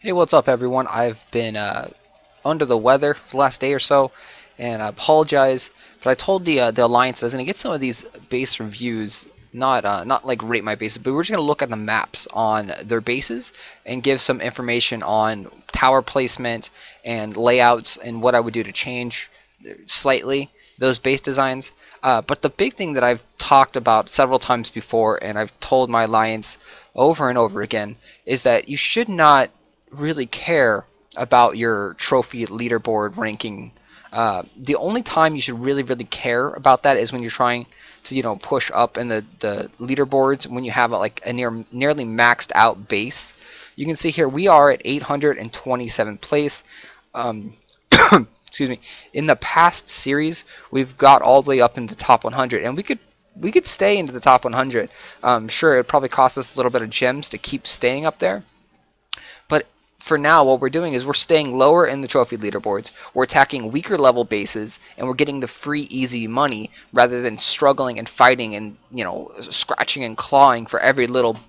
Hey, what's up, everyone? I've been under the weather for the last day or so, and I apologize. But I told the Alliance that I was going to get some of these base reviews, not like rate my bases, but we're just going to look at the maps on their bases and give some information on tower placement and layouts and what I would do to change slightly those base designs. But the big thing that I've talked about several times before, and I've told my Alliance over and over again, is that you should not really care about your trophy leaderboard ranking. The only time you should really care about that is when you're trying to push up in the leaderboards when you have like a nearly maxed out base. You can see here we are at 827th place. Excuse me. In the past series, we've got all the way up into the top 100, and we could stay into the top 100. Sure, it probably cost us a little bit of gems to keep staying up there, but for now, what we're doing is we're staying lower in the trophy leaderboards. We're attacking weaker level bases, and we're getting the free, easy money rather than struggling and fighting and scratching and clawing for every little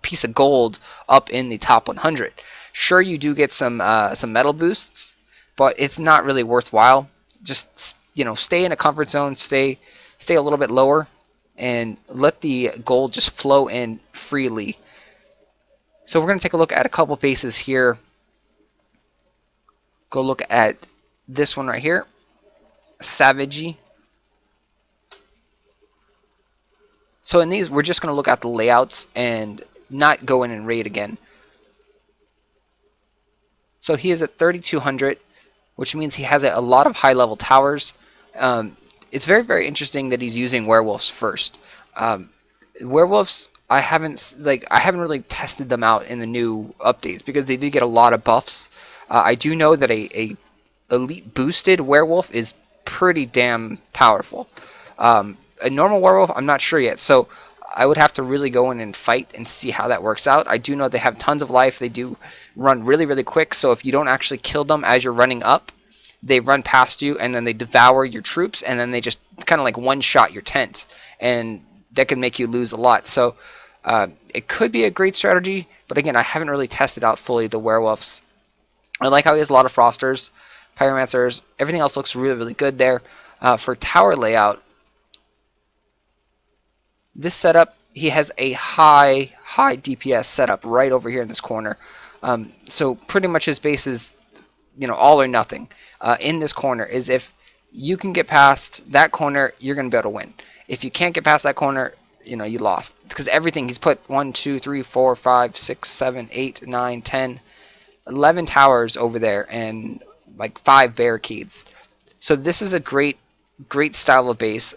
piece of gold up in the top 100. Sure, you do get some metal boosts, but it's not really worthwhile. Just stay in a comfort zone, stay a little bit lower, and let the gold just flow in freely. So we're going to take a look at a couple bases here. Go look at this one right here, sav4gge. So in these, we're just going to look at the layouts and not go in and raid again. So he is at 3200, which means he has a lot of high-level towers. It's very interesting that he's using werewolves first. Werewolves, I haven't really tested them out in the new updates because they did get a lot of buffs. I do know that a elite boosted werewolf is pretty damn powerful. A normal werewolf, I'm not sure yet, so I would have to really go in and fight and see how that works out. I do know they have tons of life. They do run really quick, so if you don't actually kill them as you're running up, they run past you and then they devour your troops, and then they just kind of like one-shot your tent, and that can make you lose a lot. So it could be a great strategy, but again, I haven't really tested out fully the werewolves. I like how he has a lot of frosters, pyromancers. Everything else looks really good there. For tower layout, this setup, he has a high DPS setup right over here in this corner. So pretty much his base is all or nothing. In this corner is if you can get past that corner, you're going to be able to win. If you can't get past that corner, you lost, because everything he's put 1, 2, 3, 4, 5, 6, 7, 8, 9, 10, 11 towers over there and like 5 barricades. So this is a great style of base.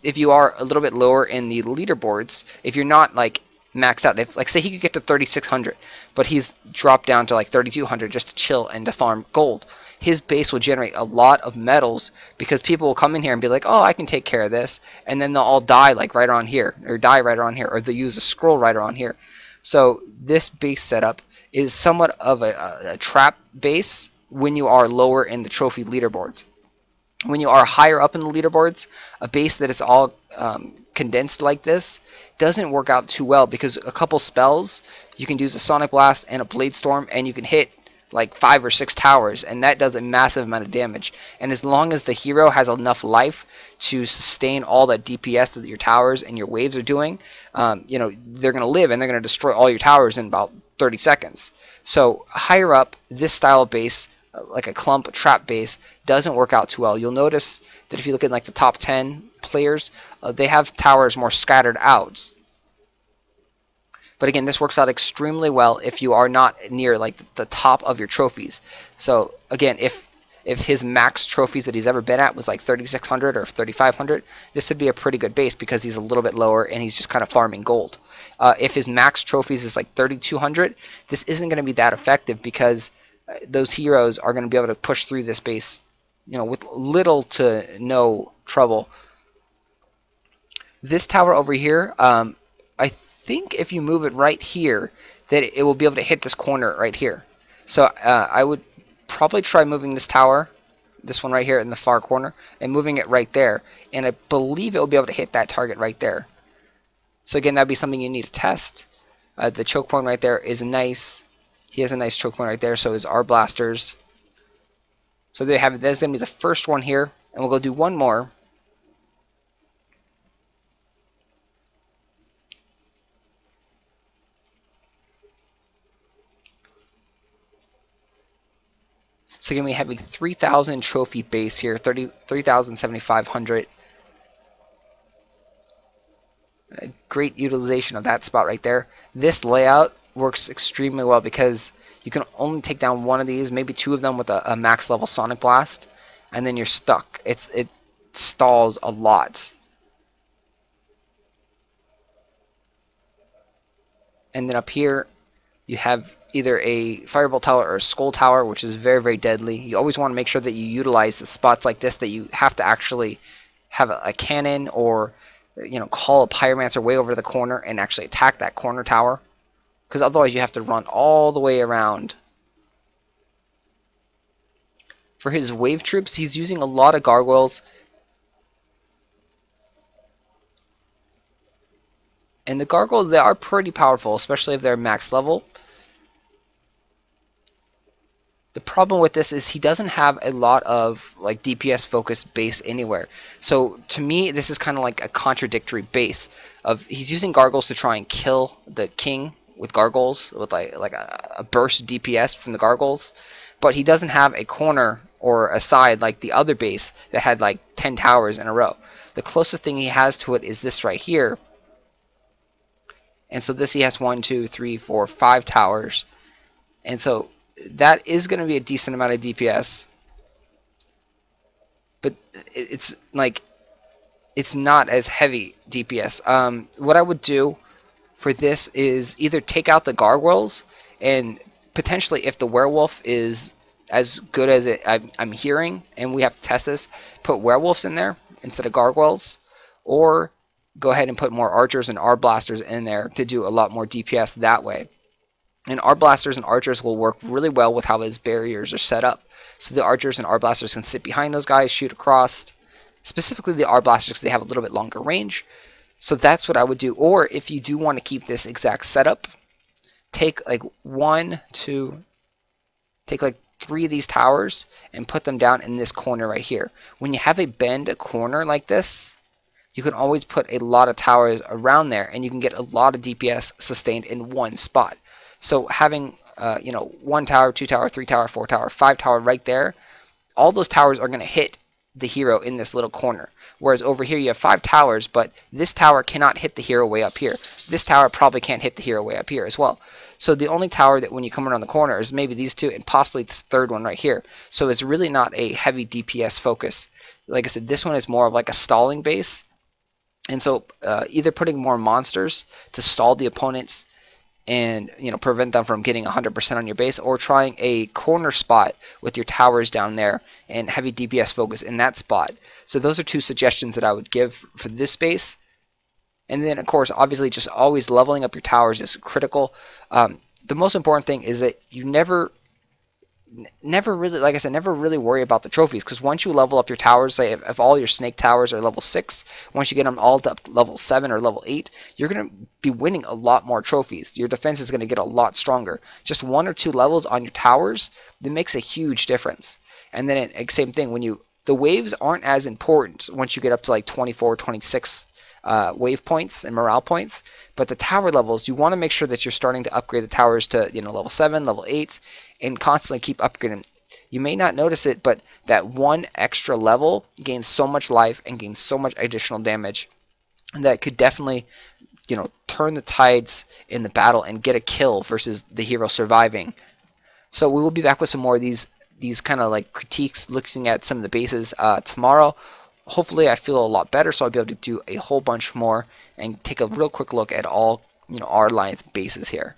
If you are a little bit lower in the leaderboards, if you're not like maxed out, if like say he could get to 3600, but he's dropped down to like 3200 just to chill and to farm gold, his base will generate a lot of metals because people will come in here and be like, oh, I can take care of this, and then they'll all die like right around here, or die right around here, or they'll use a scroll right around here. So this base setup is somewhat of a trap base when you are lower in the trophy leaderboards. When you are higher up in the leaderboards, a base that is all condensed like this doesn't work out too well, because a couple spells, you can use a Sonic Blast and a Blade Storm, and you can hit like 5 or 6 towers, and that does a massive amount of damage. And as long as the hero has enough life to sustain all that DPS that your towers and your waves are doing, they're going to live, and they're going to destroy all your towers in about 30 seconds. So higher up, this style of base, like a clump trap base, doesn't work out too well. You'll notice that if you look at like the top 10 players, they have towers more scattered out. But again, this works out extremely well if you are not near like the top of your trophies. So again, if his max trophies that he's ever been at was like 3600 or 3500, this would be a pretty good base because he's a little bit lower and he's just kind of farming gold. If his max trophies is like 3200, this isn't going to be that effective because those heroes are going to be able to push through this base, with little to no trouble. This tower over here, I think if you move it right here, that it will be able to hit this corner right here. So I would probably try moving this tower, this one right here in the far corner, and moving it right there. And I believe it will be able to hit that target right there. So again, that would be something you need to test. The choke point right there is nice. He has a nice choke point right there, so is our blasters. So there you have it. That's going to be the first one here, and we'll go do one more. So again, we have a 3,000 trophy base here, 3,7,500. Great utilization of that spot right there. This layout works extremely well because you can only take down one of these, maybe two of them with a max level Sonic Blast, and then you're stuck. It stalls a lot. And then up here, you have either a Firebolt Tower or a Skull Tower, which is very, very deadly. You always want to make sure that you utilize the spots like this that you have to actually have a cannon or call a Pyromancer way over the corner and actually attack that corner tower. Because otherwise you have to run all the way around. For his wave troops, he's using a lot of gargoyles. And the gargoyles, they are pretty powerful, especially if they're max level. The problem with this is he doesn't have a lot of like DPS focused base anywhere. So to me, this is kind of like a contradictory base. He's using gargoyles to try and kill the king with gargoyles, with like a burst DPS from the gargoyles, but he doesn't have a corner or a side like the other base that had like 10 towers in a row. The closest thing he has to it is this right here. And so this he has 1, 2, 3, 4, 5 towers. And so that is going to be a decent amount of DPS. But it's not as heavy DPS. What I would do for this is either take out the gargoyles, and potentially if the werewolf is as good as I'm hearing, and we have to test this, put werewolves in there instead of gargoyles, or go ahead and put more archers and blasters in there to do a lot more DPS that way. And blasters and archers will work really well with how his barriers are set up. So the archers and blasters can sit behind those guys, shoot across. Specifically the blasters, because they have a little bit longer range. So that's what I would do. Or if you do want to keep this exact setup, take like 3 of these towers and put them down in this corner right here. When you have a corner like this, you can always put a lot of towers around there, and you can get a lot of DPS sustained in one spot. So having 1 tower, 2 tower, 3 tower, 4 tower, 5 tower right there, all those towers are going to hit the hero in this little corner. Whereas over here you have 5 towers, but this tower cannot hit the hero way up here. This tower probably can't hit the hero way up here as well. So the only tower that when you come around the corner is maybe these 2 and possibly this 3rd one right here. So it's really not a heavy DPS focus. Like I said, this one is more of like a stalling base. And so either putting more monsters to stall the opponents and prevent them from getting 100% on your base, or trying a corner spot with your towers down there and heavy DPS focus in that spot. So those are 2 suggestions that I would give for this base. And then of course obviously just always leveling up your towers is critical. The most important thing is that you never really, like I said, never really worry about the trophies, because once you level up your towers, say if all your snake towers are level 6, once you get them all up to level 7 or level 8, you're going to be winning a lot more trophies. Your defense is going to get a lot stronger. Just 1 or 2 levels on your towers, that makes a huge difference. And then same thing, the waves aren't as important once you get up to like 24, 26 wave points and morale points, but the tower levels, you want to make sure that you're starting to upgrade the towers to level 7, level 8, and constantly keep upgrading. You may not notice it, but that 1 extra level gains so much life and gains so much additional damage, and that could definitely turn the tides in the battle and get a kill versus the hero surviving. So we will be back with some more of these kind of like critiques, looking at some of the bases tomorrow. Hopefully I feel a lot better, so I'll be able to do a whole bunch more and take a real quick look at all our alliance bases here.